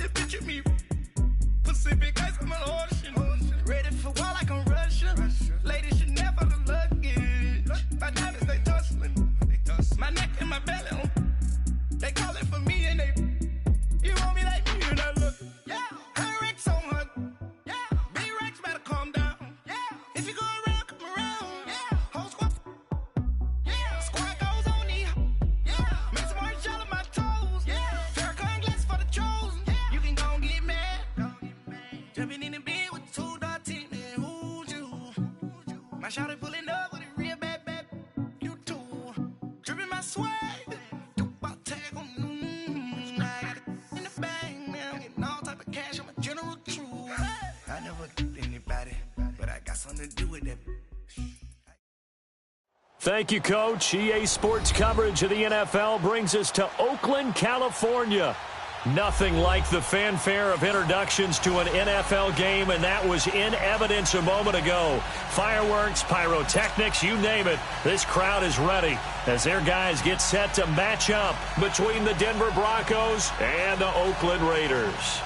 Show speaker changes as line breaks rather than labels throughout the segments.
just picture me. Pacific ice, I'm an ocean. Ready for war like I'm Russian. Ladies should never the luggage. My diamonds, they tussling. My neck and my belly on. They calling for me and they. You want me like me and I look. Yeah. Her Rex on her. Yeah. B-Rex better calm down. Yeah. If you go around, come around. Yeah. Whole squad. Yeah. Squad goes on me. Yeah. Make some orange gel on my toes. Yeah. Farrakhan glass for the chosen. Yeah. You can go and get mad. Jumping in the bed with 2 dark teeth. Man, who's you? My shawty pulling up with a real bad. You too. Dripping my swag. To do with it.
Thank you, Coach. EA Sports coverage of the NFL brings us to Oakland, California. Nothing like the fanfare of introductions to an NFL game, and that was in evidence a moment ago. Fireworks, pyrotechnics, you name it. This crowd is ready as their guys get set to match up between the Denver Broncos and the Oakland Raiders.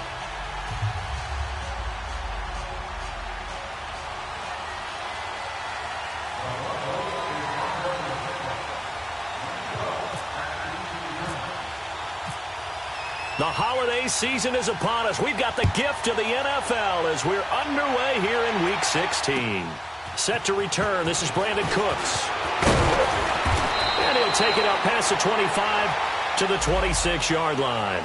The holiday season is upon us. We've got the gift of the NFL as we're underway here in Week 16. Set to return, this is Brandon Cooks. And he'll take it out past the 25 to the 26-yard line.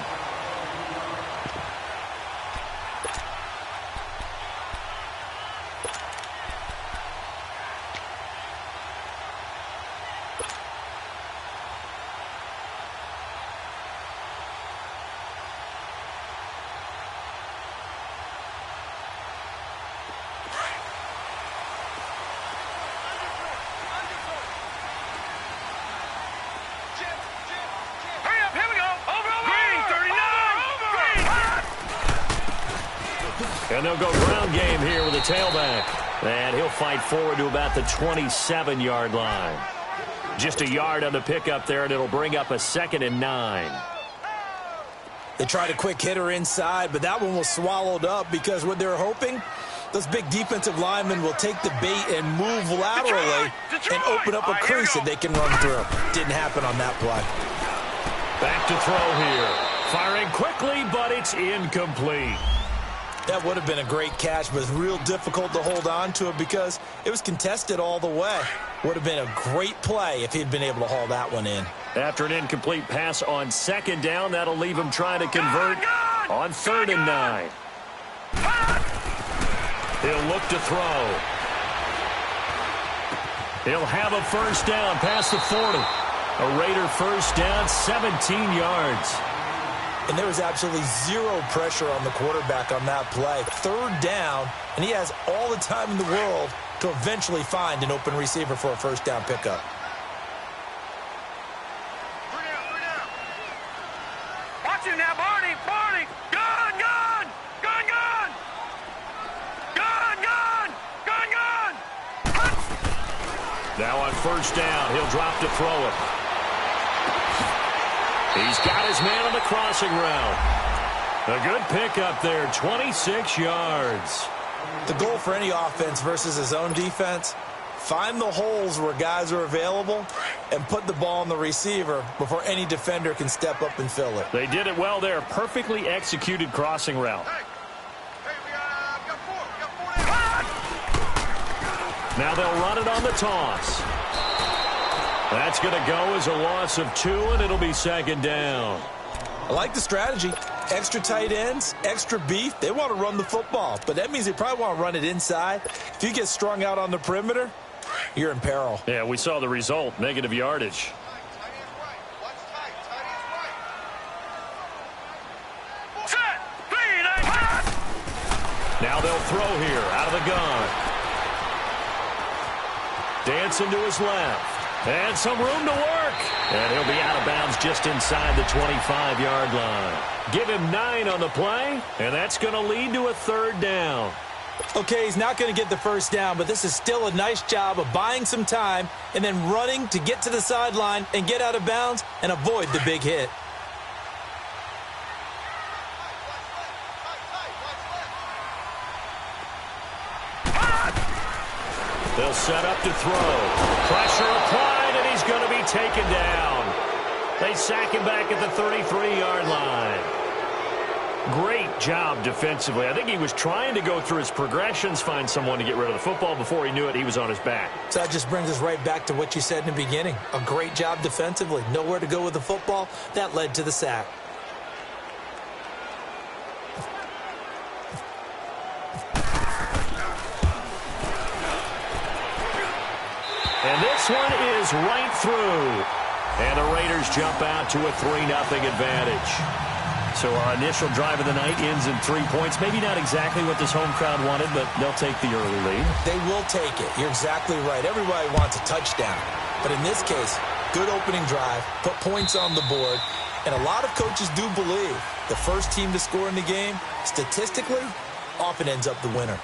And they'll go ground game here with a tailback. And he'll fight forward to about the 27-yard line. Just a yard on the pickup there, and it'll bring up a 2nd and 9.
They tried a quick hitter inside, but that one was swallowed up because what they're hoping, those big defensive linemen will take the bait and move laterally and open up a crease that they can run through. Didn't happen on that play.
Back to throw here. Firing quickly, but it's incomplete.
That would have been a great catch, but it's real difficult to hold on to it because it was contested all the way. Would have been a great play if he'd been able to haul that one in.
After an incomplete pass on 2nd down, that'll leave him trying to convert on 3rd and 9. He'll look to throw. He'll have a 1st down past the 40. A Raider 1st down, 17 yards.
And there was absolutely zero pressure on the quarterback on that play. 3rd down, and he has all the time in the world to eventually find an open receiver for a 1st down pickup.
Watch him now, Barney! Barney! Gun! Gun! Gun! Gun! Gun! Gun! Gun! Gun!
Now on 1st down, he'll drop to throw it. He's got his man on the crossing route. A good pickup there, 26 yards.
The goal for any offense versus his own defense, find the holes where guys are available and put the ball on the receiver before any defender can step up and fill it.
They did it well there. Perfectly executed crossing route. Now they'll run it on the toss. That's going to go as a loss of 2, and it'll be 2nd down.
I like the strategy. Extra tight ends, extra beef. They want to run the football, but that means they probably want to run it inside. If you get strung out on the perimeter, you're in peril.
Yeah, we saw the result, negative yardage. Now they'll throw here out of the gun. Dancing to his left. And some room to work. And he'll be out of bounds just inside the 25-yard line. Give him 9 on the play, and that's going to lead to a 3rd down.
Okay, he's not going to get the 1st down, but this is still a nice job of buying some time and then running to get to the sideline and get out of bounds and avoid the big hit.
They'll set up to throw. Pressure applied, and he's going to be taken down. They sack him back at the 33-yard line. Great job defensively. I think he was trying to go through his progressions, find someone to get rid of the football. Before he knew it, he was on his back.
So that just brings us right back to what you said in the beginning. A great job defensively. Nowhere to go with the football. That led to the sack.
And this one is right through. And the Raiders jump out to a 3-0 advantage. So our initial drive of the night ends in 3 points. Maybe not exactly what this home crowd wanted, but they'll take the early lead.
They will take it. You're exactly right. Everybody wants a touchdown. But in this case, good opening drive, put points on the board, and a lot of coaches do believe the first team to score in the game, statistically, often ends up the winner.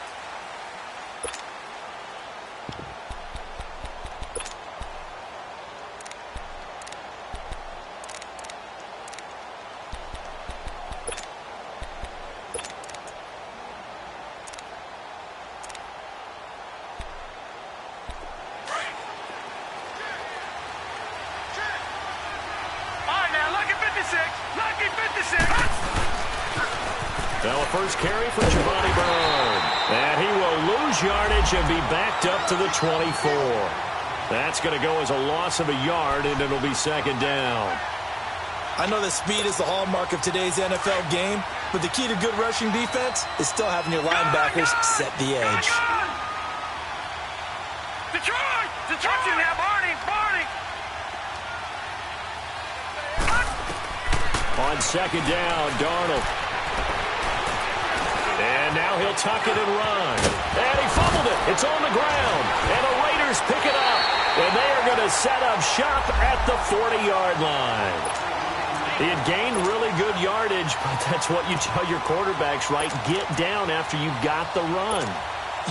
Now a first carry for Giovanni Byrne. And he will lose yardage and be backed up to the 24. That's going to go as a loss of a yard, and it'll be second down.
I know that speed is the hallmark of today's NFL game, but the key to good rushing defense is still having your linebackers set the edge.
Detroit! Detroit now, Barney! Barney!
On second down, Darnold. And now he'll tuck it and run. And he fumbled it. It's on the ground. And the Raiders pick it up. And they are going to set up shop at the 40-yard line. He had gained really good yardage, but that's what you tell your quarterbacks, right? Get down after you got the run.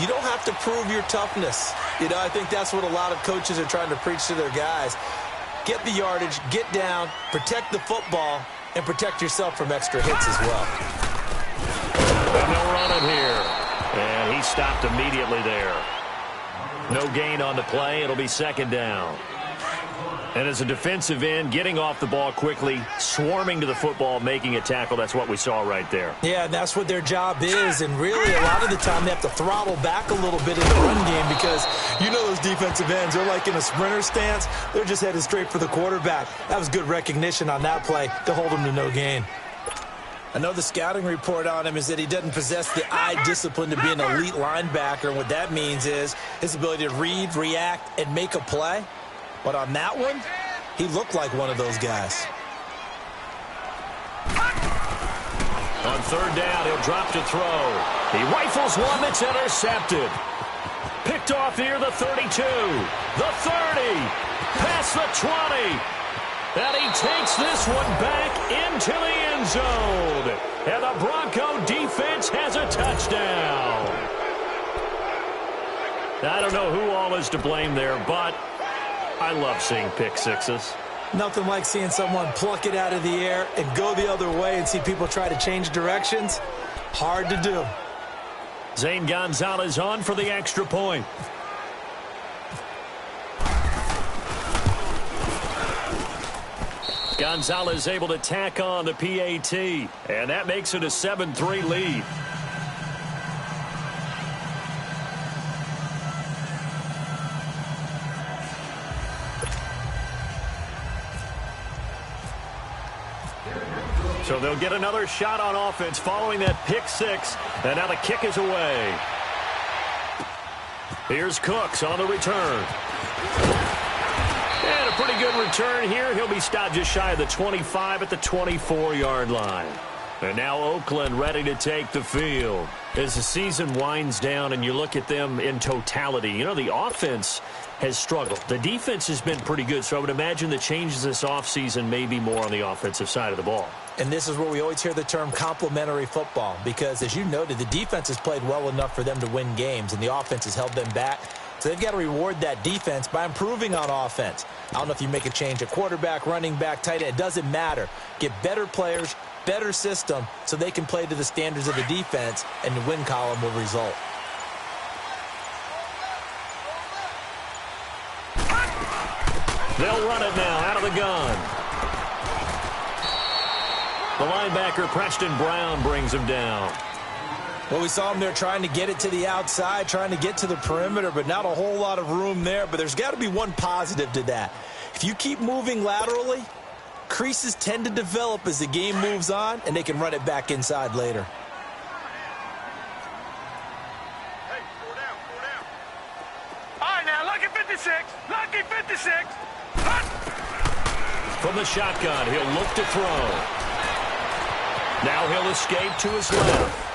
You don't have to prove your toughness. You know, I think that's what a lot of coaches are trying to preach to their guys. Get the yardage, get down, protect the football, and protect yourself from extra hits as well.
And they'll run it here. And he stopped immediately there. No gain on the play. It'll be second down. And as a defensive end, getting off the ball quickly, swarming to the football, making a tackle, that's what we saw right there.
Yeah, and that's what their job is. And really, a lot of the time, they have to throttle back a little bit in the run game because you know those defensive ends, they're like in a sprinter stance. They're just headed straight for the quarterback. That was good recognition on that play to hold him to no gain. I know the scouting report on him is that he doesn't possess the eye discipline to be an elite linebacker. And what that means is his ability to read, react, and make a play. But on that one, he looked like one of those guys.
On third down, he'll drop to throw. He rifles one that's intercepted. Picked off near the 32, the 30, past the 20. And he takes this one back into the end zone. And the Bronco defense has a touchdown. I don't know who all is to blame there, but I love seeing pick sixes.
Nothing like seeing someone pluck it out of the air and go the other way and see people try to change directions. Hard to do.
Zane Gonzalez on for the extra point. Gonzalez able to tack on the PAT, and that makes it a 7-3 lead. So they'll get another shot on offense following that pick six, and now the kick is away. Here's Cooks on the return. And a pretty good return here. He'll be stopped just shy of the 25 at the 24-yard line. And now Oakland ready to take the field. As the season winds down and you look at them in totality, you know, the offense has struggled. The defense has been pretty good, so I would imagine the changes this offseason may be more on the offensive side of the ball.
And this is where we always hear the term complementary football because, as you noted, the defense has played well enough for them to win games, and the offense has held them back. So they've got to reward that defense by improving on offense. I don't know if you make a change at quarterback, running back, tight end. It doesn't matter. Get better players, better system, so they can play to the standards of the defense, and the win column will result.
They'll run it now out of the gun. The linebacker, Preston Brown, brings him down.
Well, we saw him there trying to get it to the outside, trying to get to the perimeter, but not a whole lot of room there. But there's got to be one positive to that. If you keep moving laterally, creases tend to develop as the game moves on, and they can run it back inside later.
Hey, 4 down, 4 down. All right, now, lucky 56. Lucky 56.
From the shotgun, he'll look to throw. Now he'll escape to his left.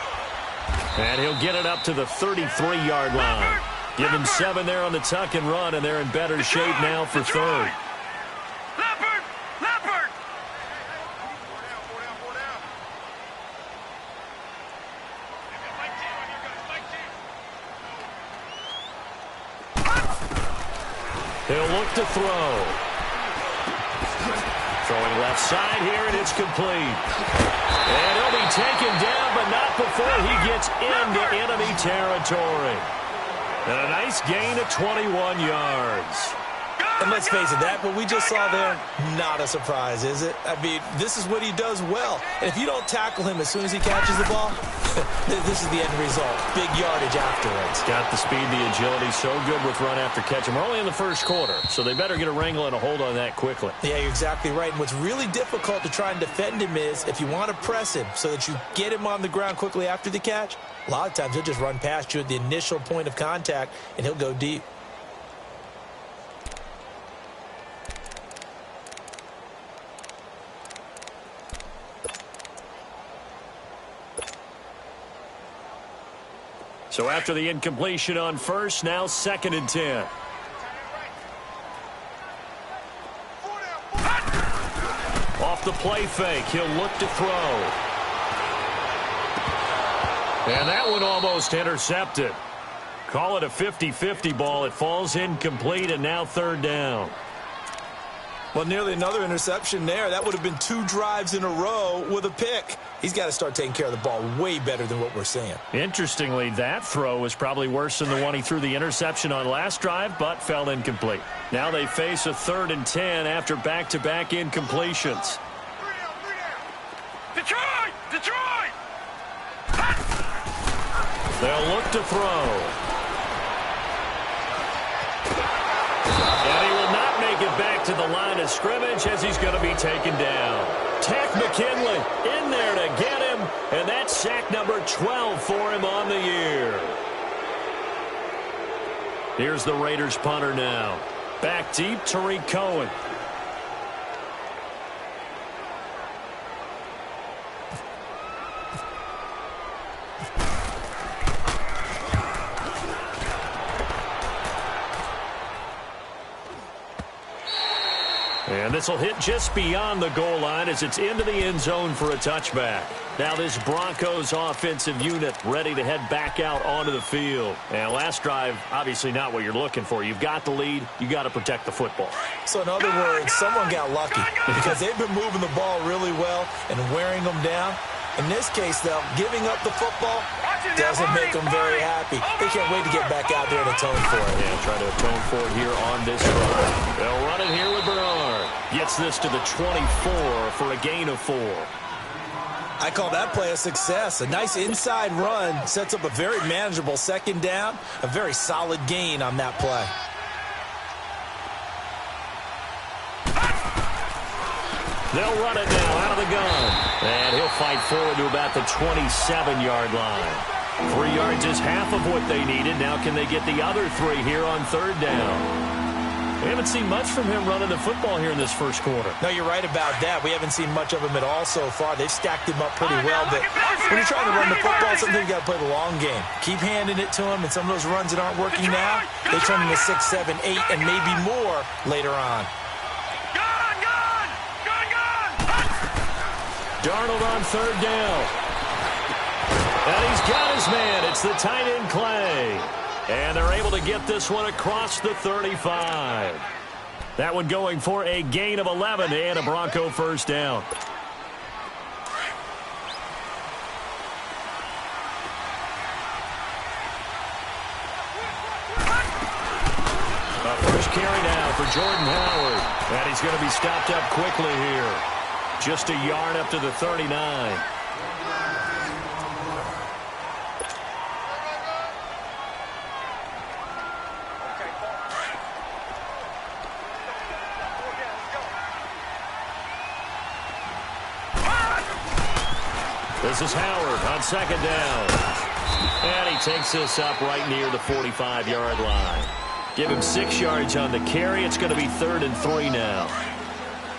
And he'll get it up to the 33-yard line. Give him 7 there on the tuck and run, and they're in better shape now for third.
Leopard! Leopard!
He'll look to throw. Throwing left side here, and it's complete. And he'll be taken down, but not before he gets into enemy territory. And a nice gain of 21 yards.
And let's face it, that what we just saw there, not a surprise, is it? I mean, this is what he does well. And if you don't tackle him as soon as he catches the ball, this is the end result. Big yardage afterwards.
Got the speed, the agility, so good with run after catch. We're only in the first quarter, so they better get a wrangle and a hold on that quickly.
Yeah, you're exactly right. And what's really difficult to try and defend him is if you want to press him so that you get him on the ground quickly after the catch, a lot of times he'll just run past you at the initial point of contact, and he'll go deep.
So after the incompletion on first, now 2nd and 10. Off the play fake, he'll look to throw. And that one almost intercepted. Call it a 50-50 ball. It falls incomplete, and now 3rd down.
Well, nearly another interception there. That would have been 2 drives in a row with a pick. He's got to start taking care of the ball way better than what we're seeing.
Interestingly, that throw was probably worse than the one he threw the interception on last drive, but fell incomplete. Now they face a 3rd and 10 after back-to-back incompletions.
Detroit! Detroit!
They'll look to throw. And he will not make it back to the line of scrimmage as he's going to be taken down. Tech McKinley in there to get him, and that's sack number 12 for him on the year. Here's the Raiders punter now. Back deep, Tariq Cohen. And this will hit just beyond the goal line as it's into the end zone for a touchback. Now this Broncos offensive unit ready to head back out onto the field. And last drive, obviously not what you're looking for. You've got the lead. You got to protect the football.
So in other words, someone got lucky because they've been moving the ball really well and wearing them down. In this case, though, giving up the football doesn't make them very happy. They can't wait to get back out there and atone for it.
Yeah, try to atone for it here on this drive. They'll run it here with Bernard. Gets this to the 24 for a gain of 4.
I call that play a success. A nice inside run sets up a very manageable 2nd down. A very solid gain on that play.
They'll run it now out of the gun. And he'll fight forward to about the 27-yard line. 3 yards is half of what they needed. Now can they get the other 3 here on 3rd down? We haven't seen much from him running the football here in this first quarter.
No, you're right about that. We haven't seen much of him at all so far. They've stacked him up pretty well. But when you're trying to run the football, sometimes you got to play the long game. Keep handing it to him, and some of those runs that aren't working now, they turn into 6, 7, 8, and maybe more later on.
Darnold on 3rd down. And he's got his man. It's the tight end, Clay. And they're able to get this one across the 35. That one going for a gain of 11 and a Bronco 1st down. A first carry now for Jordan Howard. And he's going to be stopped up quickly here. Just a yard up to the 39. This is Howard on second down. And he takes this up right near the 45-yard line. Give him 6 yards on the carry. It's going to be 3rd and 3 now.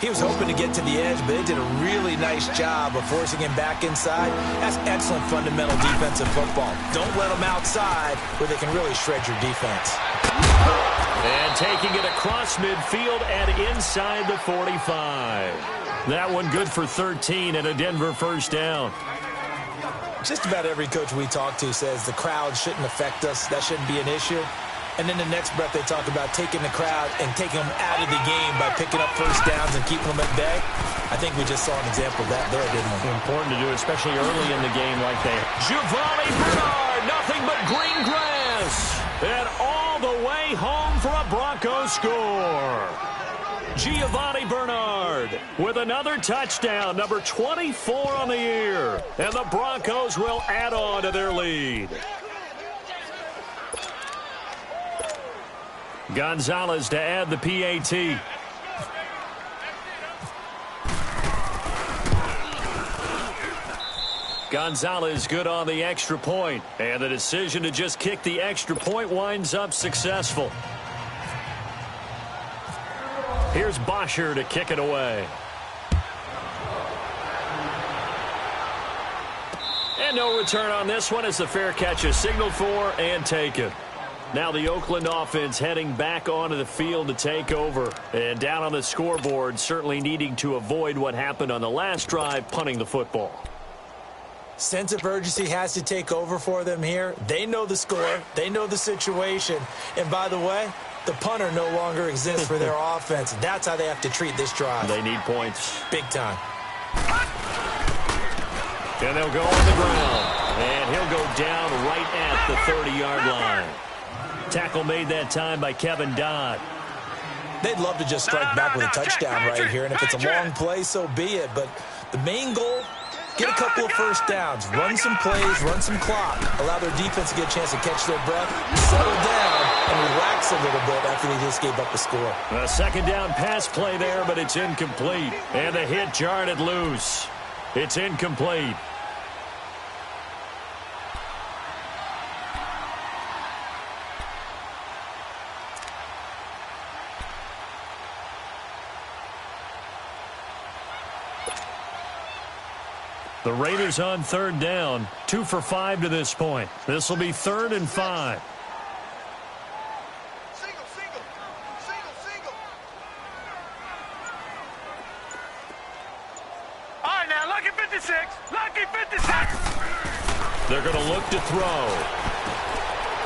He was hoping to get to the edge, but they did a really nice job of forcing him back inside. That's excellent fundamental defensive football. Don't let them outside where they can really shred your defense.
And taking it across midfield and inside the 45. That one good for 13 and a Denver first down.
Just about every coach we talk to says the crowd shouldn't affect us. That shouldn't be an issue. And then the next breath they talk about taking the crowd and taking them out of the game by picking up first downs and keeping them at bay. I think we just saw an example of that there, didn't we?
Important to do, especially early in the game like that. Giovanni Bernard, nothing but green grass. And all the way home for a Broncos score. Giovanni Bernard with another touchdown, number 24 on the year. And the Broncos will add on to their lead. Gonzalez to add the PAT. Gonzalez good on the extra point. And the decision to just kick the extra point winds up successful. Here's Bosher to kick it away. And no return on this one as the fair catch is signaled for and taken. Now the Oakland offense heading back onto the field to take over. And down on the scoreboard, certainly needing to avoid what happened on the last drive, punting the football.
Sense of urgency has to take over for them here. They know the score. They know the situation. And by the way, the punter no longer exists for their offense. That's how they have to treat this drive.
They need points.
Big time.
And they'll go on the ground. And he'll go down right at the 30-yard line. Tackle made that time by Kevin Dodd.
They'd love to just strike back with a touchdown right here. And if it's a long play, so be it. But the main goal, get a couple of first downs, run some plays, run some clock, allow their defense to get a chance to catch their breath, settle down, and relax a little bit after they just gave up the score.
A second down pass play there, but it's incomplete. And the hit jarred it loose. It's incomplete. The Raiders on third down, 2 for 5 to this point. This will be 3rd and 5.
All right, now, lucky 56. Lucky 56.
They're going to look to throw.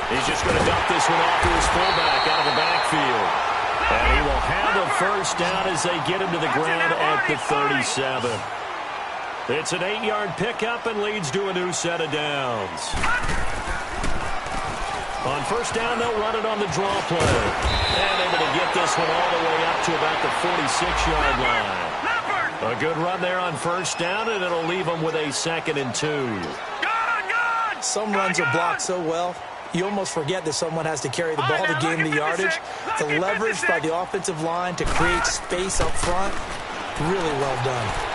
He's just going to dump this one off to his fullback out of the backfield. And he will have a first down as they get him to the ground at the 37. It's an 8-yard pickup and leads to a new set of downs. On first down, they'll run it on the draw play. And able to get this one all the way up to about the 46-yard line. A good run there on first down, and it'll leave them with a 2nd and 2.
Some runs are blocked so well, you almost forget that someone has to carry the ball to gain the yardage. The leverage by the offensive line to create space up front, really well done.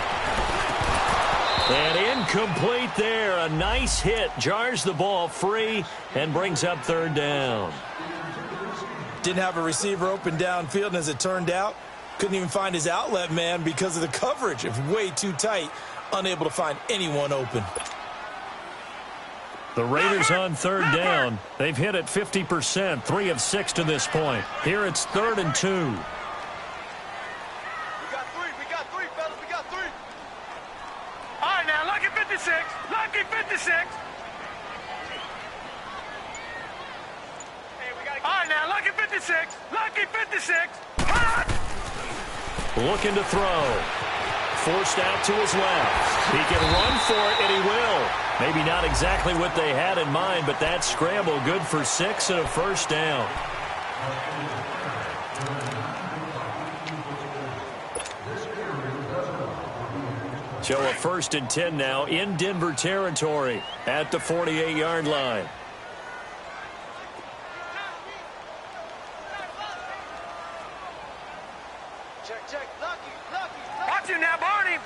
And incomplete there. A nice hit. Jars the ball free and brings up 3rd down.
Didn't have a receiver open downfield, and as it turned out, couldn't even find his outlet man because of the coverage. It was way too tight. Unable to find anyone open.
The Raiders on 3rd down. They've hit it 50%, 3 of 6 to this point. Here it's 3rd and 2.
Lucky 56. All right, now, lucky 56. Lucky 56.
Looking to throw. Forced out to his left. He can run for it, and he will. Maybe not exactly what they had in mind, but that scramble good for 6 and a first down. So a 1st and 10 now in Denver territory at the 48-yard line.
Check. Lucky. Watch him now, Barney.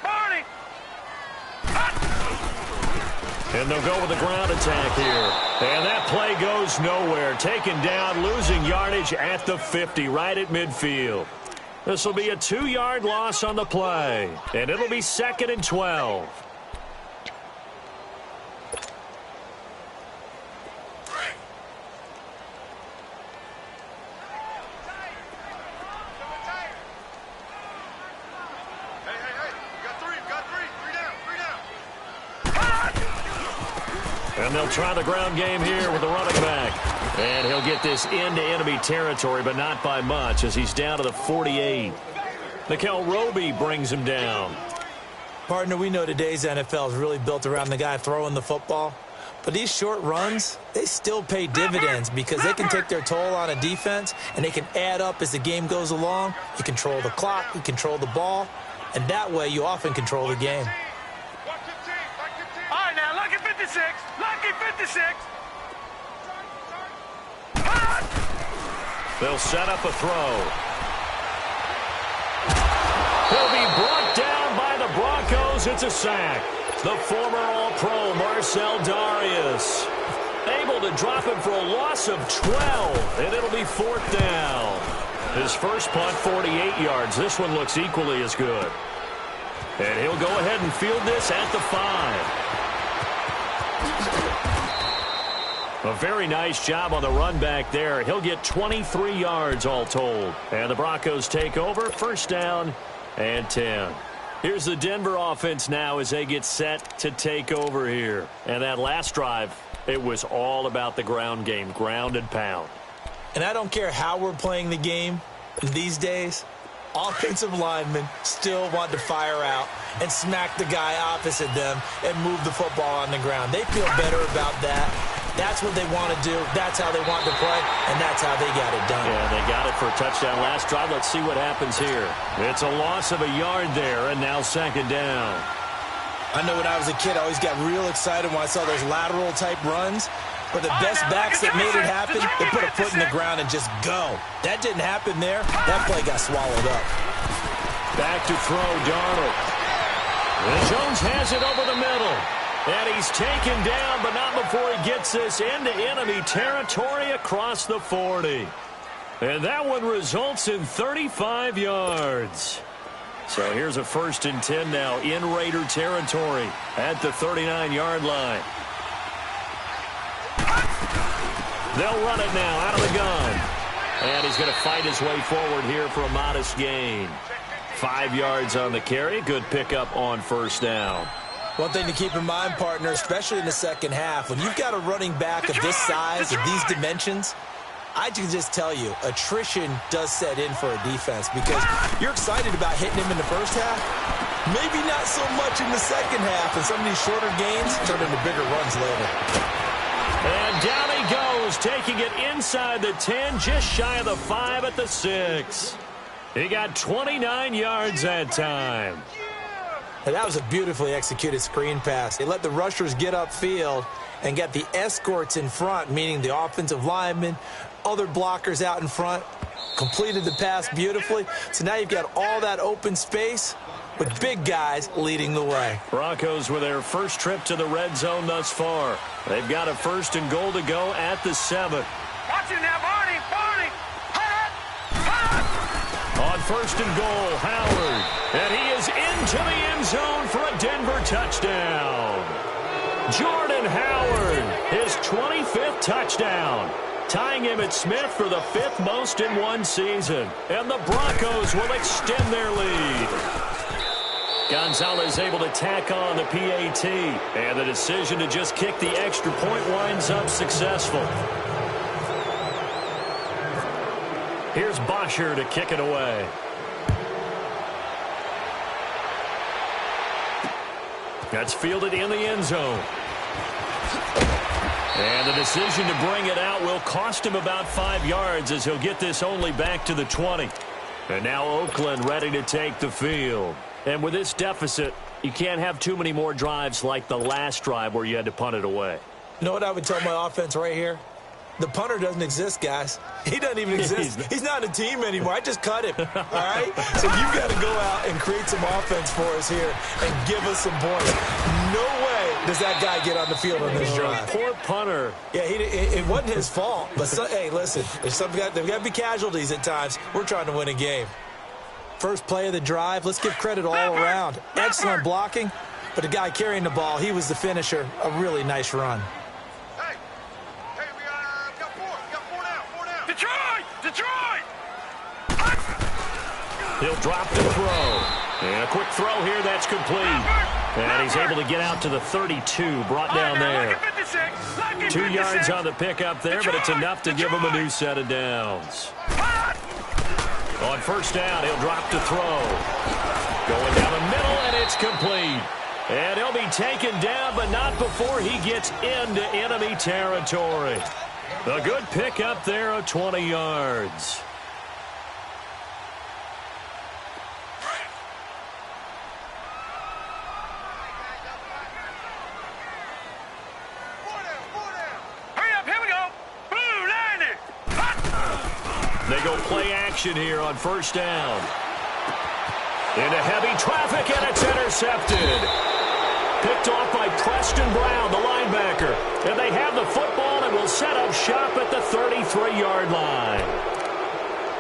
And they'll go with the ground attack here. And that play goes nowhere. Taken down, losing yardage at the 50, right at midfield. This will be a 2-yard loss on the play. And it'll be 2nd and 12. And they'll try the ground game here with the running back. And he'll get this into enemy territory, but not by much as he's down to the 48. Nikel Roby brings him down.
Partner, we know today's NFL is really built around the guy throwing the football. But these short runs, they still pay dividends because they can take their toll on a defense, and they can add up as the game goes along. You control the clock, you control the ball, and that way you often control the game.
All right, now, lucky 56.
They'll set up a throw. He'll be brought down by the Broncos. It's a sack. The former All-Pro Marcel Darius able to drop him for a loss of 12, and it'll be 4th down. His first punt, 48 yards. This one looks equally as good. And he'll go ahead and field this at the 5. A very nice job on the run back there. He'll get 23 yards all told. And the Broncos take over, 1st down and 10. Here's the Denver offense now as they get set to take over here. And that last drive, it was all about the ground game, ground and pound.
And I don't care how we're playing the game these days, offensive linemen still want to fire out and smack the guy opposite them and move the football on the ground. They feel better about that. That's what they want to do. That's how they want to play, and that's how they got it done.
Yeah, they got it for a touchdown last drive. Let's see what happens here. It's a loss of a yard there, and now 2nd down.
I know when I was a kid, I always got real excited when I saw those lateral-type runs. But the best backs that made it happen, they put a foot in the ground and just go. That didn't happen there. That play got swallowed up.
Back to throw, Darnold. And Jones has it over the middle. And he's taken down, but not before he gets this into enemy territory across the 40. And that one results in 35 yards. So here's a 1st and 10 now in Raider territory at the 39-yard line. They'll run it now out of the gun. And he's going to fight his way forward here for a modest gain. 5 yards on the carry. Good pickup on 1st down.
One thing to keep in mind, partner, especially in the second half, when you've got a running back of this size, of these dimensions, I can just tell you, attrition does set in for a defense because you're excited about hitting him in the first half, maybe not so much in the second half, and some of these shorter gains turn into bigger runs later.
And down he goes, taking it inside the 10, just shy of the 5 at the 6. He got 29 yards that time.
And that was a beautifully executed screen pass. They let the rushers get upfield and get the escorts in front, meaning the offensive linemen, other blockers out in front, completed the pass beautifully. So now you've got all that open space with big guys leading the way.
Broncos with their first trip to the red zone thus far. They've got a 1st and goal to go at the 7.
Watch it now, Barney.
On 1st and goal, Howard. And he is into the end zone for a Denver touchdown. Jordan Howard, his 25th touchdown, tying Emmitt Smith for the 5th most in one season. And the Broncos will extend their lead. Gonzalez able to tack on the PAT. And the decision to just kick the extra point winds up successful. Here's Bosher to kick it away. That's fielded in the end zone. And the decision to bring it out will cost him about 5 yards as he'll get this only back to the 20. And now Oakland ready to take the field. And with this deficit, You can't have too many more drives like the last drive where you had to punt it away.
You know what I would tell my offense right here? The punter doesn't exist, guys. He doesn't even exist. He's not a team anymore. I just cut him, all right? So you've got to go out and create some offense for us here and give us some points. No way does that guy get on the field on this drive.
Poor punter.
Yeah, it wasn't his fault. But, hey, listen, there's got to be casualties at times. We're trying to win a game. First play of the drive, let's give credit all around. Excellent blocking, but the guy carrying the ball, he was the finisher. A really nice run.
He'll drop to throw. And a quick throw here, that's complete. And he's able to get out to the 32, brought down there. 2 yards on the pickup there, but it's enough to give him a new set of downs. On first down, he'll drop to throw. Going down the middle, and it's complete. And he'll be taken down, but not before he gets into enemy territory. A good pickup there of 20 yards. They go play action here on first down. Into heavy traffic, and it's intercepted. Picked off by Preston Brown, the linebacker. And they have the football and will set up shop at the 33-yard line.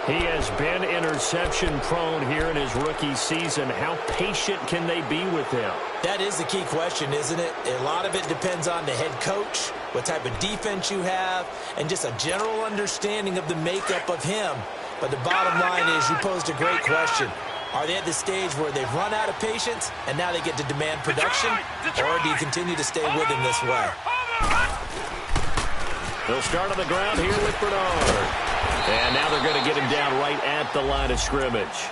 He has been interception-prone here in his rookie season. How patient can they be with him?
That is the key question, isn't it? A lot of it depends on the head coach, what type of defense you have, and just a general understanding of the makeup of him. But the bottom line is you posed a great question. Are they at the stage where they've run out of patience and now they get to demand production? Or do you continue to stay with him this way?
They'll start on the ground here with Bernard. And now they're going to get him down right at the line of scrimmage.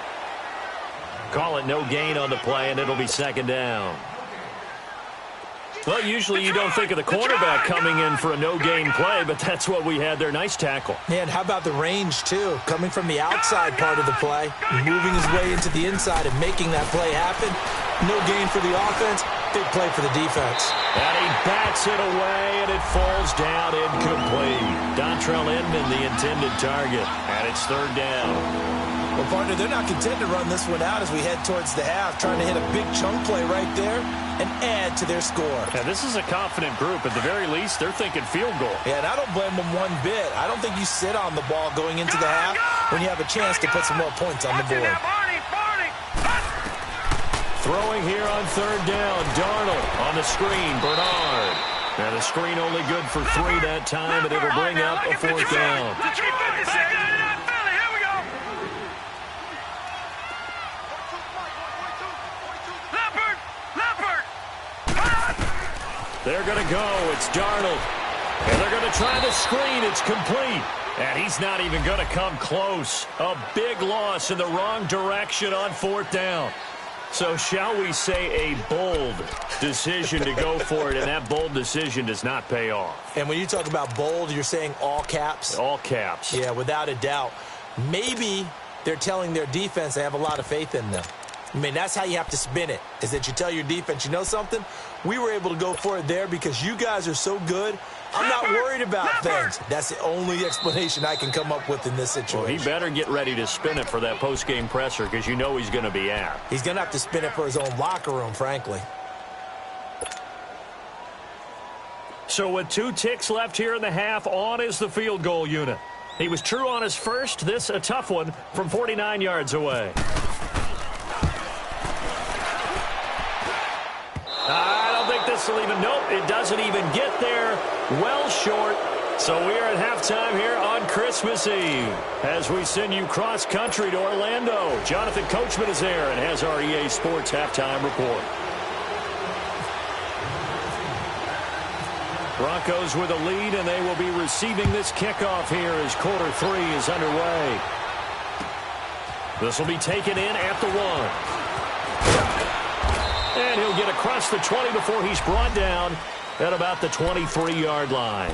Call it no gain on the play, and it'll be second down. Well, usually you don't think of the cornerback coming in for a no-gain play, but that's what we had there. Nice tackle.
Man, how about the range, too? Coming from the outside part of the play, moving his way into the inside and making that play happen. No gain for the offense, big play for the defense.
And he bats it away, and it falls down incomplete. Dontrell Inman, the intended target, and it's third down.
Well, partner, they're not content to run this one out as we head towards the half, trying to hit a big chunk play right there and add to their score.
Yeah, this is a confident group. At the very least, they're thinking field goal.
Yeah, and I don't blame them one bit. I don't think you sit on the ball going into the half when you have a chance to put some more points on the board.
Throwing here on third down. Darnold on the screen. Bernard. Now the screen only good for 3 that time, and it'll bring up a fourth down. They're going to go. It's Darnold. And they're going to try the screen. It's complete. And he's not even going to come close. A big loss in the wrong direction on fourth down. So shall we say a bold decision to go for it, and that bold decision does not pay off.
And when you talk about bold, you're saying all caps?
All caps.
Yeah, without a doubt. Maybe they're telling their defense they have a lot of faith in them. I mean, that's how you have to spin it, is that you tell your defense, you know something? We were able to go for it there because you guys are so good. I'm not worried about things. That's the only explanation I can come up with in this situation.
Well, he better get ready to spin it for that post-game presser because you know he's going to be out.
He's going to have to spin it for his own locker room, frankly.
So with 2 ticks left here in the half, on is the field goal unit. He was true on his first. This a tough one from 49 yards away. I don't think this will even, nope, it doesn't even get there. Well short. So we are at halftime here on Christmas Eve as we send you cross-country to Orlando. Jonathan Coachman is there and has our EA Sports halftime report. Broncos with a lead, and they will be receiving this kickoff here as quarter 3 is underway. This will be taken in at the 1. And he'll get across the 20 before he's brought down at about the 23-yard line.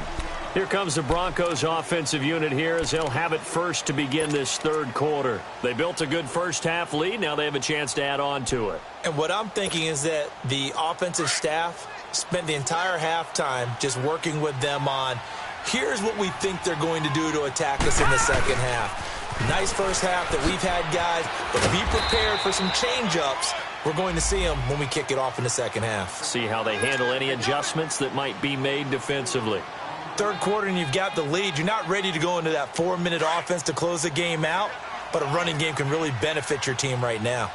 Here comes the Broncos offensive unit here as they'll have it first to begin this third quarter. They built a good first half lead. Now they have a chance to add on to it.
And what I'm thinking is that the offensive staff spent the entire halftime just working with them on, here's what we think they're going to do to attack us in the second half. Nice first half that we've had, guys, but be prepared for some change-ups. We're going to see them when we kick it off in the second half.
See how they handle any adjustments that might be made defensively.
Third quarter and you've got the lead. You're not ready to go into that 4-minute offense to close the game out, but a running game can really benefit your team right now.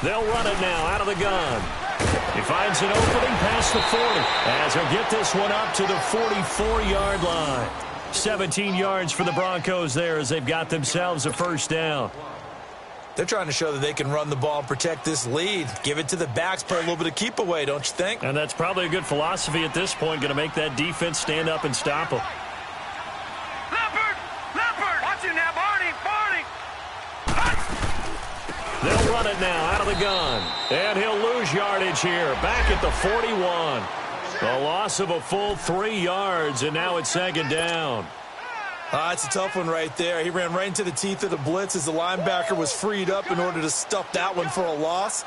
They'll run it now out of the gun. He finds an opening past the 40 as he'll get this one up to the 44-yard line. 17 yards for the Broncos there as they've got themselves a first down.
They're trying to show that they can run the ball and protect this lead. Give it to the backs, play a little bit of keep away, don't you think?
And that's probably a good philosophy at this point, going to make that defense stand up and stop them.
Leopard! Watch him now, Barney!
They'll run it now out of the gun. And he'll lose yardage here. Back at the 41. A loss of a full 3 yards, and now it's second down.
It's a tough one right there. He ran right into the teeth of the blitz as the linebacker was freed up in order to stuff that one for a loss.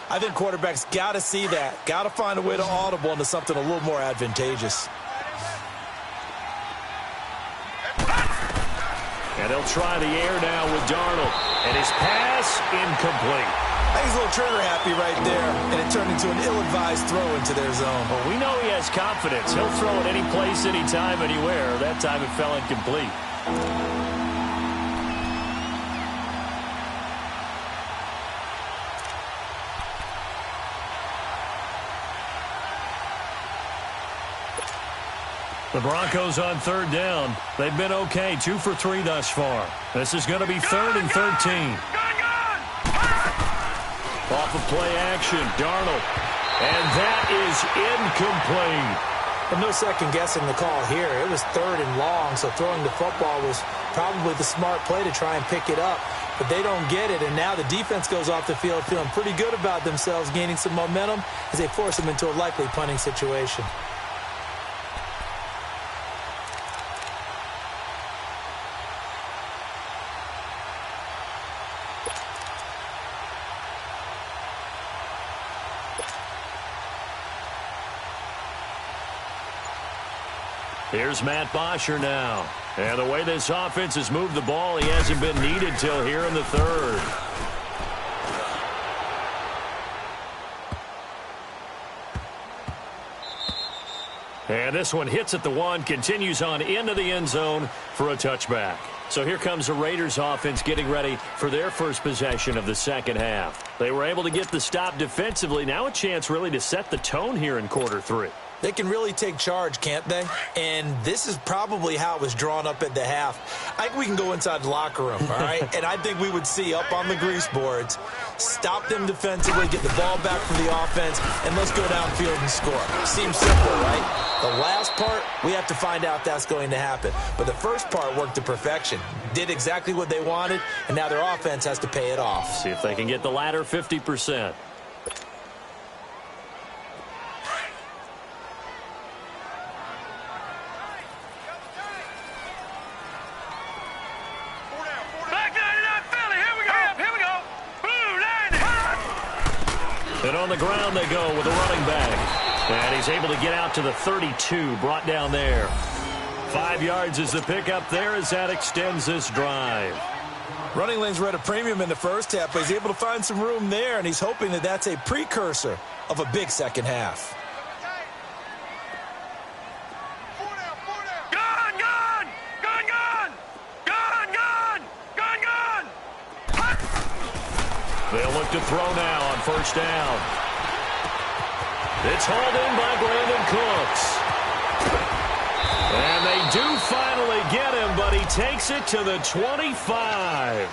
I think quarterbacks got to see that. Got to find a way to audible into something a little more advantageous.
And they'll try the air now with Darnold. And his pass incomplete.
I think he's a little trigger happy right there, and it turned into an ill-advised throw into their zone.
Well, we know he has confidence. He'll throw it any place, anytime, anywhere. That time it fell incomplete. The Broncos on third down. They've been okay, 2 for 3 thus far. This is going to be 3rd and 13. Off of play action, Darnold. And that is incomplete.
And no second guessing the call here. It was 3rd and long, so throwing the football was probably the smart play to try and pick it up. But they don't get it, and now the defense goes off the field feeling pretty good about themselves, gaining some momentum as they force them into a likely punting situation.
Here's Matt Bosher now. And the way this offense has moved the ball, he hasn't been needed till here in the third. And this one hits at the 1, continues on into the end zone for a touchback. So here comes the Raiders offense getting ready for their first possession of the second half. They were able to get the stop defensively. Now a chance really to set the tone here in quarter 3.
They can really take charge, can't they? And this is probably how it was drawn up at the half. I think we can go inside the locker room, all right? And I think we would see up on the grease boards, stop them defensively, get the ball back from the offense, and let's go downfield and score. Seems simple, right? The last part, we have to find out that's going to happen. But the first part worked to perfection. Did exactly what they wanted, and now their offense has to pay it off.
See if they can get the latter 50%. And on the ground they go with a running back. And he's able to get out to the 32, brought down there. 5 yards is the pickup there as that extends this drive.
Running lanes were at a premium in the first half, but he's able to find some room there, and he's hoping that that's a precursor of a big second half.
They'll look to throw now on first down. It's hauled in by Brandon Cooks. And they do finally get him, but he takes it to the 25.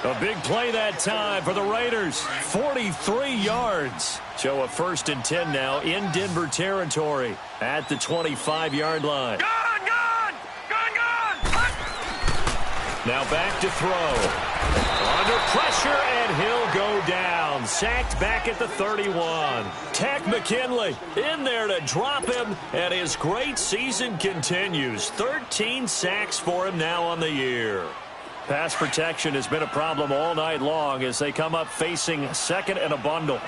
A big play that time for the Raiders. 43 yards. So a 1st and 10 now in Denver territory at the 25-yard line.
Gun!
Now back to throw. Under pressure, and he'll go down. down, sacked back at the 31. Tech McKinley in there to drop him, and his great season continues. 13 sacks for him now on the year. Pass protection has been a problem all night long as they come up facing second and a bundle.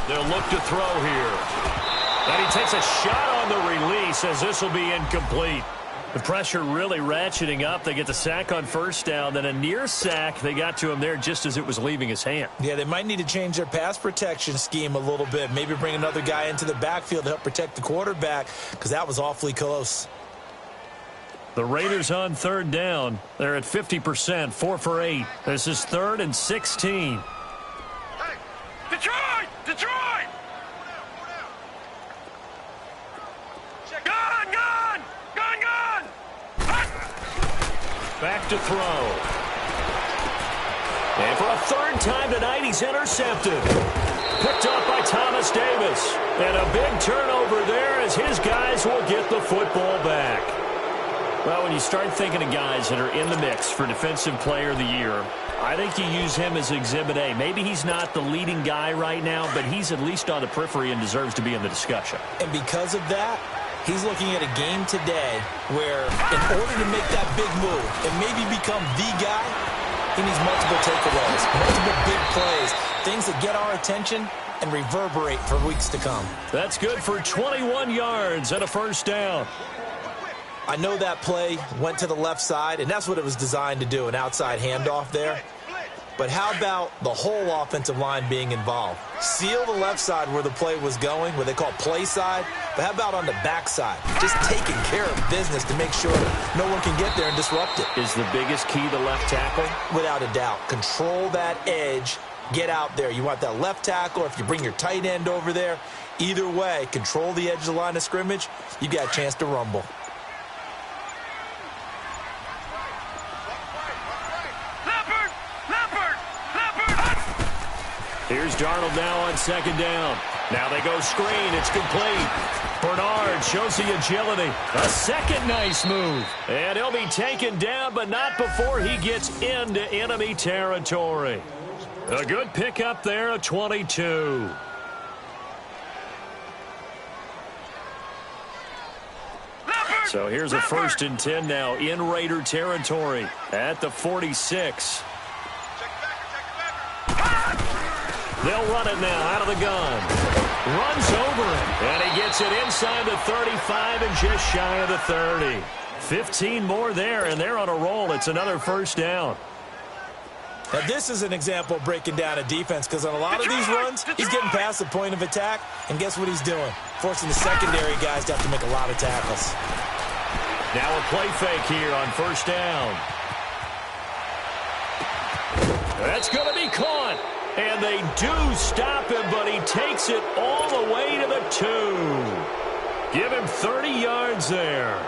They'll look to throw here. And he takes a shot on the release as this will be incomplete. The pressure really ratcheting up. They get the sack on first down, then a near sack. They got to him there just as it was leaving his hand.
Yeah, they might need to change their pass protection scheme a little bit. Maybe bring another guy into the backfield to help protect the quarterback, because that was awfully close.
The Raiders on third down. They're at 50%, 4 for 8. This is 3rd and 16.
Hey, Detroit! Detroit! Gun! Gun! Gun! Gun!
Back to throw. And for a third time tonight, he's intercepted. Picked up by Thomas Davis. And a big turnover there as his guys will get the football back. Well, when you start thinking of guys that are in the mix for Defensive Player of the Year, I think you use him as Exhibit A. Maybe he's not the leading guy right now, but he's at least on the periphery and deserves to be in the discussion.
And because of that, he's looking at a game today where in order to make that big move and maybe become the guy, he needs multiple takeaways, multiple big plays, things that get our attention and reverberate for weeks to come.
That's good for 21 yards and a first down.
I know that play went to the left side, and that's what it was designed to do, an outside handoff there. But how about the whole offensive line being involved? Seal the left side where the play was going, what they call play side, but how about on the back side? Just taking care of business to make sure no one can get there and disrupt it.
Is the biggest key the left tackle?
Without a doubt. Control that edge. Get out there. You want that left tackle. If you bring your tight end over there, either way, control the edge of the line of scrimmage, you got a chance to rumble.
Here's Darnold now on second down. Now they go screen. It's complete. Bernard shows the agility. A second nice move. And he'll be taken down, but not before he gets into enemy territory. A good pickup there of 22. So here's a 1st and 10 now in Raider territory at the 46. They'll run it now out of the gun. Runs over it. And he gets it inside the 35 and just shy of the 30. 15 more there, and they're on a roll. It's another first down.
Now, this is an example of breaking down a defense, because on a lot of these runs, he's getting past the point of attack, and guess what he's doing? Forcing the secondary guys to have to make a lot of tackles.
Now a play fake here on first down. That's going to be caught. And they do stop him, but he takes it all the way to the 2. Give him 30 yards there.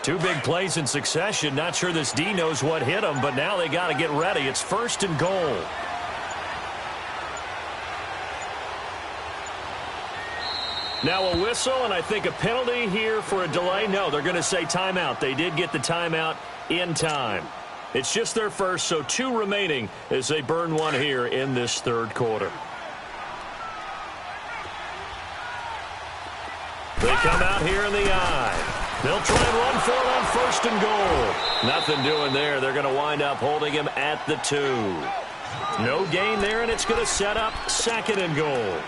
Two big plays in succession. Not sure this D knows what hit him, but now they got to get ready. It's 1st and goal. Now a whistle, and I think a penalty here for a delay. No, they're going to say timeout. They did get the timeout in time. It's just their first, so 2 remaining as they burn one here in this 3rd quarter. They come out here in the eye. They'll try and run for it on 1st and goal. Nothing doing there. They're going to wind up holding him at the 2. No gain there, and it's going to set up 2nd and goal.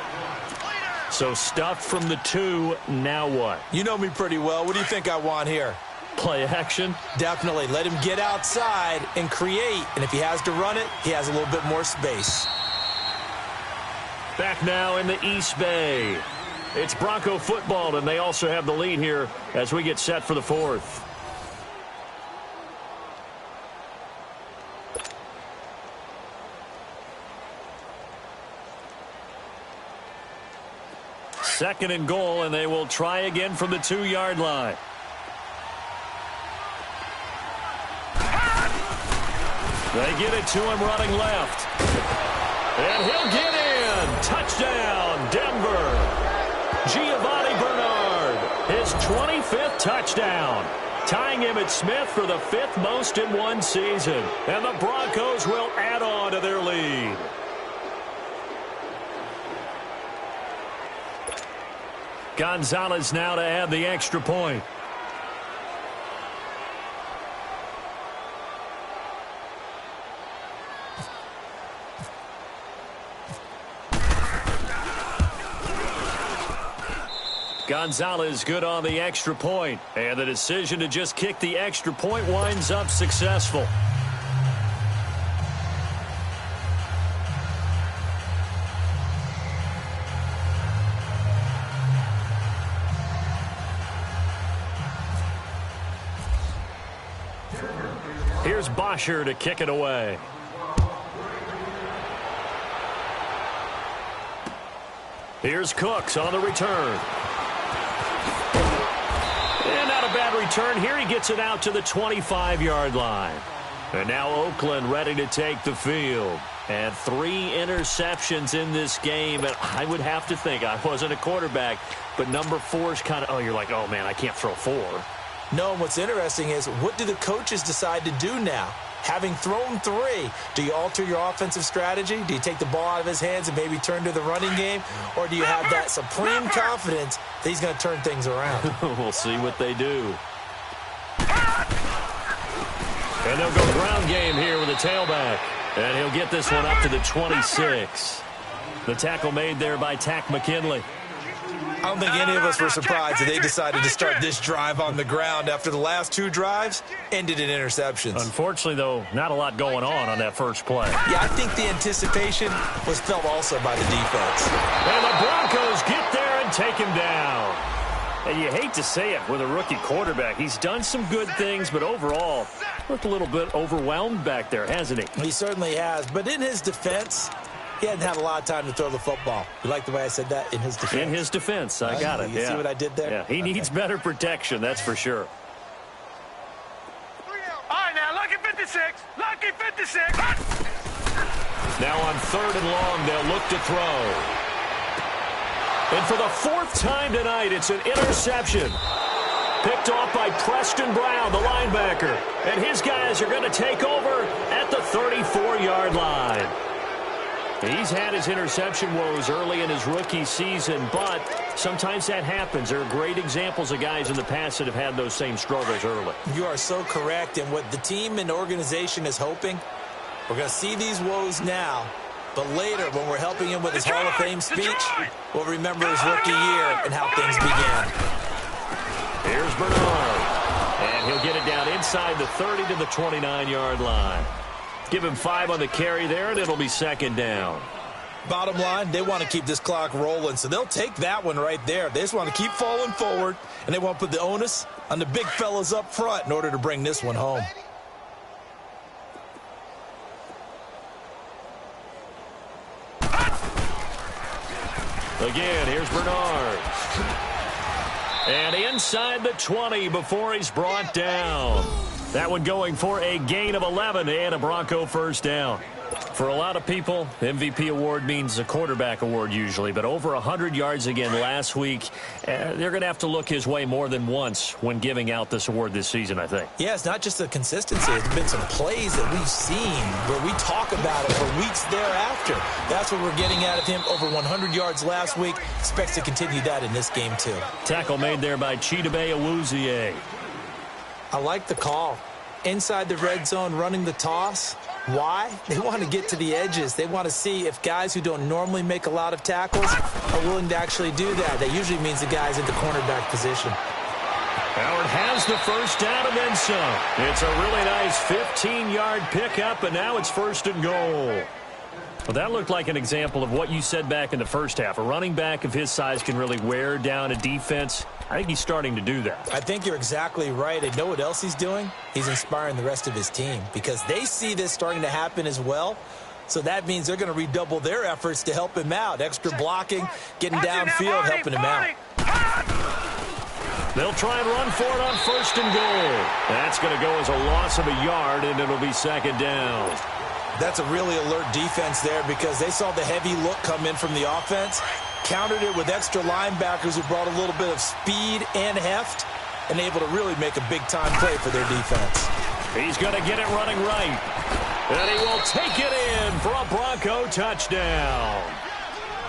So stuffed from the 2, now what?
You know me pretty well. What do you think I want here?
Play action?
Definitely. Let him get outside and create. And if he has to run it, he has a little bit more space.
Back now in the East Bay. It's Bronco football, and they also have the lead here as we get set for the 4th. Second and goal, and they will try again from the 2-yard line. They get it to him running left. And he'll get in. Touchdown, Denver. Giovanni Bernard, his 25th touchdown, tying Emmitt Smith for the 5th most in one season. And the Broncos will add on to their lead. Gonzalez now to add the extra point. Gonzalez good on the extra point, and the decision to just kick the extra point winds up successful. Here's Bosher to kick it away. Here's Cooks on the return. And not a bad return here. He gets it out to the 25-yard line. And now Oakland ready to take the field. And 3 interceptions in this game. And I would have to think, I wasn't a quarterback, but number 4 is kind of, oh, you're like, oh, man, I can't throw 4.
No, and what's interesting is, what do the coaches decide to do now? Having thrown 3, do you alter your offensive strategy? Do you take the ball out of his hands and maybe turn to the running game? Or do you have that supreme confidence that he's going to turn things around?
We'll see what they do. And they'll go ground game here with a tailback. And he'll get this one up to the 26. The tackle made there by Tack McKinley.
I don't think any of us were surprised that they decided to start this drive on the ground after the last 2 drives ended in interceptions.
Unfortunately, though, not a lot going on that first play.
Yeah, I think the anticipation was felt also by the defense.
And the Broncos get there and take him down. And you hate to say it with a rookie quarterback. He's done some good things, but overall, looked a little bit overwhelmed back there, hasn't he?
He certainly has. But in his defense, he hadn't had a lot of time to throw the football. You like the way I said that? In his defense?
In his defense. I got it.
You see what I did there?
Yeah, he needs better protection, that's for sure.
All right, now, lucky 56. Lucky 56.
Now on 3rd and long, they'll look to throw. And for the 4th time tonight, it's an interception. Picked off by Preston Brown, the linebacker. And his guys are going to take over at the 34-yard line. He's had his interception woes early in his rookie season, but sometimes that happens. There are great examples of guys in the past that have had those same struggles early.
You are so correct, and what the team and organization is hoping, we're going to see these woes now, but later when we're helping him with his Hall of Fame speech, we'll remember his rookie year and how things began.
Here's Bernard, and he'll get it down inside the 30 to the 29-yard line. Give him 5 on the carry there, and it'll be 2nd down.
Bottom line, they want to keep this clock rolling, so they'll take that one right there. They just want to keep falling forward, and they want to put the onus on the big fellas up front in order to bring this one home.
Again, here's Bernard. And inside the 20 before he's brought down. That one going for a gain of 11 and a Bronco first down. For a lot of people, MVP award means a quarterback award usually, but over 100 yards again last week. They're going to have to look his way more than once when giving out this award this season, I think.
Yeah, it's not just the consistency. It's been some plays that we've seen where we talk about it for weeks thereafter. That's what we're getting out of him. Over 100 yards last week. Expects to continue that in this game, too.
Tackle made there by Chidobe Awuzie.
I like the call. Inside the red zone, running the toss. Why? They want to get to the edges. They want to see if guys who don't normally make a lot of tackles are willing to actually do that. That usually means the guy's at the cornerback position.
Howard has the first down and then some. It's a really nice 15-yard pickup, and now it's 1st and goal. Well, that looked like an example of what you said back in the first half. A running back of his size can really wear down a defense. I think he's starting to do that.
I think you're exactly right. And know what else he's doing? He's inspiring the rest of his team because they see this starting to happen as well. So that means they're going to redouble their efforts to help him out. Extra blocking, getting downfield, helping him out.
They'll try and run for it on 1st and goal. That's going to go as a loss of a yard, and it'll be 2nd down.
That's a really alert defense there because they saw the heavy look come in from the offense, countered it with extra linebackers who brought a little bit of speed and heft and able to really make a big-time play for their defense.
He's going to get it running right. And he will take it in for a Bronco touchdown.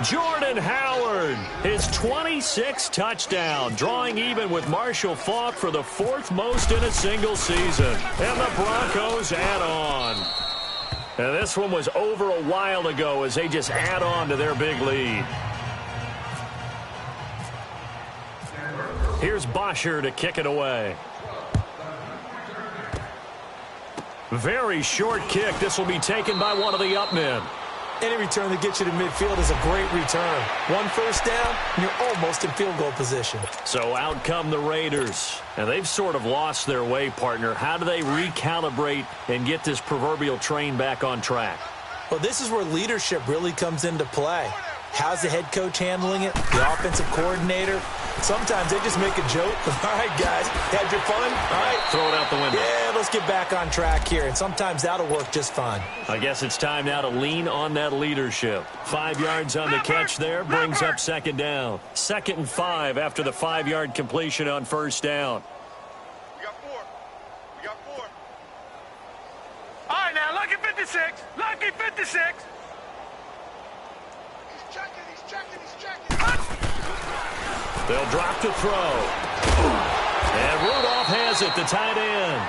Jordan Howard, his 26th touchdown, drawing even with Marshall Faulk for the 4th most in a single season. And the Broncos add on. And this one was over a while ago as they just add on to their big lead. Here's Bosher to kick it away. Very short kick. This will be taken by one of the up men.
Any return that gets you to midfield is a great return. One first down, and you're almost in field goal position.
So out come the Raiders. And they've sort of lost their way, partner. How do they recalibrate and get this proverbial train back on track?
Well, this is where leadership really comes into play. How's the head coach handling it? The offensive coordinator? Sometimes they just make a joke. All right, guys, had your fun? All right.
Throw it out the window.
Yeah, let's get back on track here. And sometimes that'll work just fine.
I guess it's time now to lean on that leadership. 5 yards on the catch there brings up second down. 2nd and 5 after the 5-yard completion on first down.
We got 4. We got 4. All right, now, lucky 56. Lucky 56. He's checking.
They'll drop to throw. And Rudolph has it, the tight end.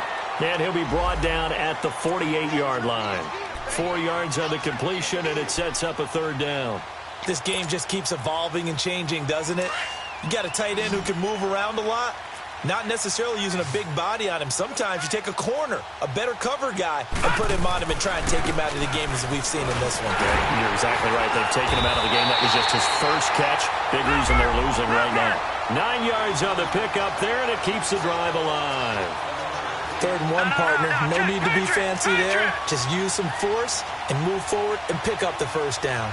And he'll be brought down at the 48-yard line. 4 yards on the completion, and it sets up a third down.
This game just keeps evolving and changing, doesn't it? You got a tight end who can move around a lot. Not necessarily using a big body on him. Sometimes you take a corner, a better cover guy, and put him on him and try and take him out of the game as we've seen in this one.
Yeah, you're exactly right. They've taken him out of the game. That was just his first catch. Big reason they're losing right now. 9 yards on the pickup there, and it keeps the drive alive.
3rd and 1, partner. No need to be fancy there. Just use some force and move forward and pick up the first down.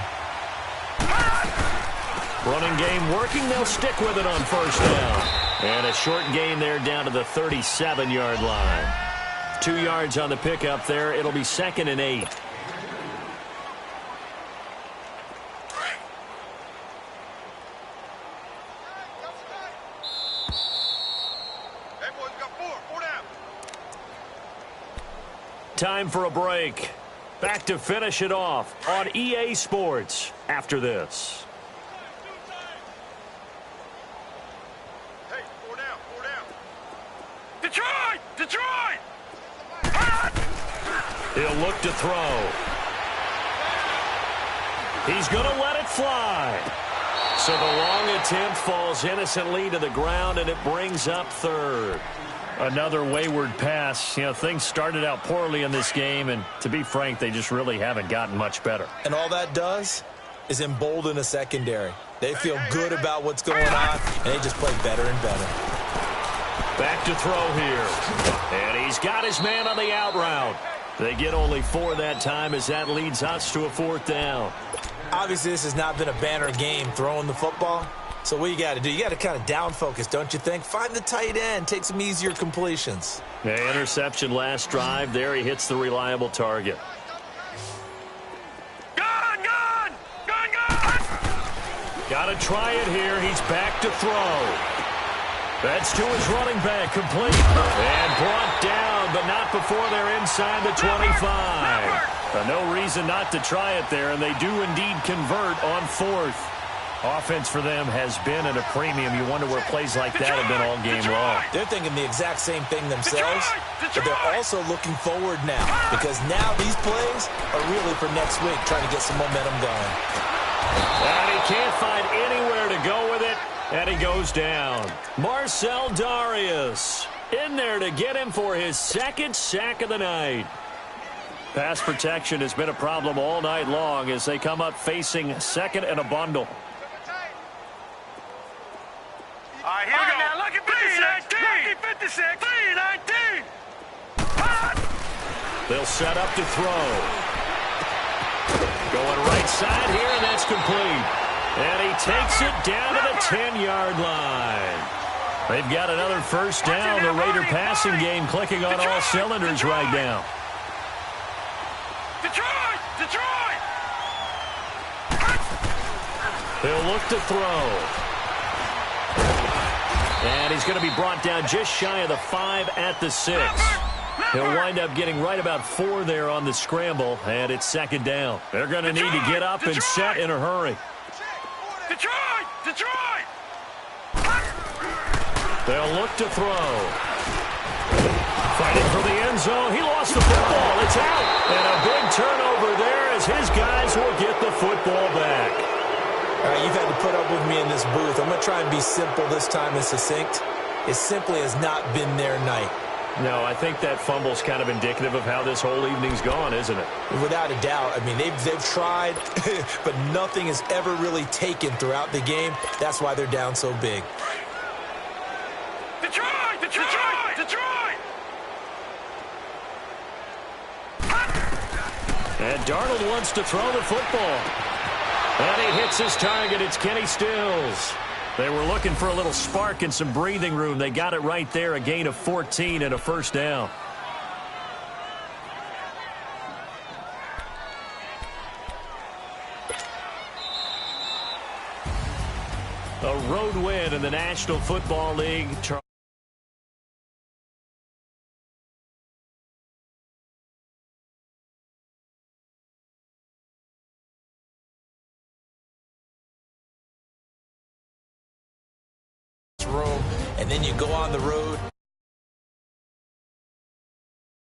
Running game working. They'll stick with it on first down. And a short gain there down to the 37-yard line. 2 yards on the pickup there. It'll be 2nd and 8. Time for a break. Back to finish it off on EA Sports after this.
Detroit!
He'll look to throw. He's going to let it fly. So the long attempt falls innocently to the ground, and it brings up 3rd. Another wayward pass. You know, things started out poorly in this game, and to be frank, they just really haven't gotten much better.
And all that does is embolden a secondary. They feel good about what's going on, and they just play better and better.
Back to throw here. And he's got his man on the out route. They get only 4 that time as that leads us to a 4th down.
Obviously, this has not been a banner game throwing the football. So what you got to do, you got to kind of down focus, don't you think? Find the tight end, take some easier completions.
Yeah, interception last drive. There he hits the reliable target.
Gun!
Got to try it here. He's back to throw. That's to his running back, complete. And brought down, but not before they're inside the 25. No reason not to try it there, and they do indeed convert on 4th. Offense for them has been at a premium. You wonder where plays like that have been all game long.
They're thinking the exact same thing themselves, but they're also looking forward now, because now these plays are really for next week, trying to get some momentum going.
And he can't find anywhere to go with it. And he goes down. Marcel Darius in there to get him for his 2nd sack of the night. Pass protection has been a problem all night long as they come up facing 2nd and a bundle.
All right, here we go. Now, look at 56. 319.
They'll set up to throw. Going right side here, and that's complete. And he takes it down to the 10-yard line. They've got another first down. The Raider passing game clicking on all cylinders right now.
Detroit!
He'll look to throw. And he's going to be brought down just shy of the 5 at the 6. He'll wind up getting right about 4 there on the scramble, and it's second down. They're going to need to get up and set in a hurry.
Detroit!
They'll look to throw. Fighting for the end zone. He lost the football. It's out. And a big turnover there as his guys will get the football back.
All right, you've had to put up with me in this booth. I'm going to try and be simple this time and succinct. It simply has not been their night.
No, I think that fumble's kind of indicative of how this whole evening's gone, isn't it?
Without a doubt. I mean, they've tried, but nothing has ever really taken throughout the game. That's why they're down so big.
Detroit!
And Darnold wants to throw the football. And he hits his target. It's Kenny Stills. They were looking for a little spark and some breathing room. They got it right there, a gain of 14 and a first down. A road win in the National Football League.
Room, and then you go on the road.